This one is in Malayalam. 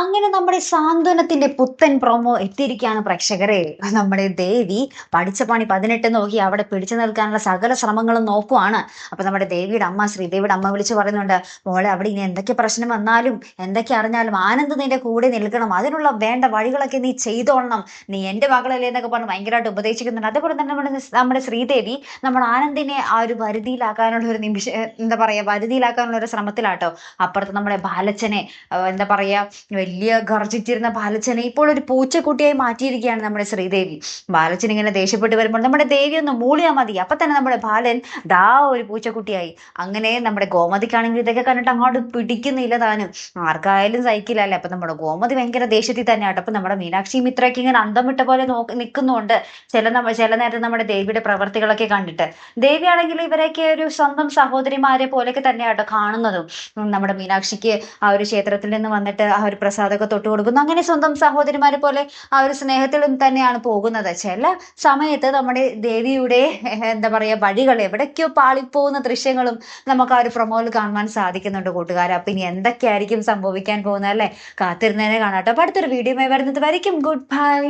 അങ്ങനെ നമ്മുടെ സാന്ത്വനത്തിന്റെ പുത്തൻ പ്രൊമോ എത്തിയിരിക്കുകയാണ് പ്രേക്ഷകരെ. നമ്മുടെ ദേവി പഠിച്ച പണി 18 നോക്കി അവിടെ പിടിച്ചു നിൽക്കാനുള്ള സകല ശ്രമങ്ങളും നോക്കുവാണ്. അപ്പൊ നമ്മുടെ ദേവിയുടെ അമ്മ ശ്രീദേവിയുടെ അമ്മ വിളിച്ചു പറയുന്നുണ്ട്, മോളെ അവിടെ ഇനി എന്തൊക്കെ പ്രശ്നം വന്നാലും എന്തൊക്കെ അറിഞ്ഞാലും ആനന്ദ് നിന്റെ കൂടെ നിൽക്കണം, അതിനുള്ള വേണ്ട വഴികളൊക്കെ നീ ചെയ്തോളണം, നീ എന്റെ മകളല്ലേ എന്നൊക്കെ പറഞ്ഞ് ഭയങ്കരമായിട്ട് ഉപദേശിക്കുന്നുണ്ട്. അതുപോലെ തന്നെ നമ്മുടെ ശ്രീദേവി നമ്മുടെ ആനന്ദിനെ ആ ഒരു വരുതിയിലാക്കാനുള്ള ഒരു എന്താ പറയാ വരുതിയിലാക്കാനുള്ള ഒരു ശ്രമത്തിലാട്ടോ. അപ്പുറത്ത് നമ്മുടെ ബാലച്ചനെ എന്താ പറയാ വലിയ ഗർജിച്ചിരുന്ന ബാലച്ചനെ ഇപ്പോൾ ഒരു പൂച്ചക്കുട്ടിയായി മാറ്റിയിരിക്കുകയാണ് നമ്മുടെ ശ്രീദേവി. ബാലച്ചൻ ഇങ്ങനെ ദേഷ്യപ്പെട്ട് വരുമ്പോൾ നമ്മുടെ ദേവി ഒന്ന് മൂളിയാൽ മതി, അപ്പൊ തന്നെ നമ്മുടെ ബാലൻ ദാ ഒരു പൂച്ചക്കുട്ടിയായി. അങ്ങനെ നമ്മുടെ ഗോമതിക്കാണെങ്കിൽ ഇതൊക്കെ കണ്ടിട്ട് അങ്ങോട്ട് പിടിക്കുന്നില്ല താനും, ആർക്കായാലും സൈക്കിളല്ലേ. അപ്പൊ നമ്മുടെ ഗോമതി ഭയങ്കര ദേഷ്യത്തിൽ തന്നെയാട്ടോ. അപ്പൊ നമ്മുടെ മീനാക്ഷി മിത്രയ്ക്ക് ഇങ്ങനെ അന്തം വിട്ട പോലെ നിൽക്കുന്നുണ്ട് ചില നേരത്തെ നമ്മുടെ ദേവിയുടെ പ്രവർത്തികളൊക്കെ കണ്ടിട്ട്. ദേവിയാണെങ്കിൽ ഇവരൊക്കെ ഒരു സ്വന്തം സഹോദരിമാരെ പോലെയൊക്കെ തന്നെയാട്ടോ കാണുന്നതും. നമ്മുടെ മീനാക്ഷിക്ക് ആ ഒരു ക്ഷേത്രത്തിൽ നിന്ന് വന്നിട്ട് ആ ഒരു പ്രസാദമൊക്കെ തൊട്ട് കൊടുക്കുന്നു. അങ്ങനെ സ്വന്തം സഹോദരിമാരെ പോലെ ആ ഒരു സ്നേഹത്തിലും തന്നെയാണ് പോകുന്നത്. ചില സമയത്ത് നമ്മുടെ ദേവിയുടെ എന്താ പറയാ വഴികൾ എവിടേക്കോ പാളിപ്പോകുന്ന ദൃശ്യങ്ങളും നമുക്ക് ആ ഒരു പ്രൊമോയിൽ കാണുവാൻ സാധിക്കുന്നുണ്ട് കൂട്ടുകാരെ. അപ്പൊ ഇനി എന്തൊക്കെയായിരിക്കും സംഭവിക്കാൻ പോകുന്നത് അല്ലെ, കാത്തിരുന്നതിനെ കാണാട്ടോ. അപ്പൊ അടുത്തൊരു വീഡിയോ വരുന്നത് വരയ്ക്കും. Good bye.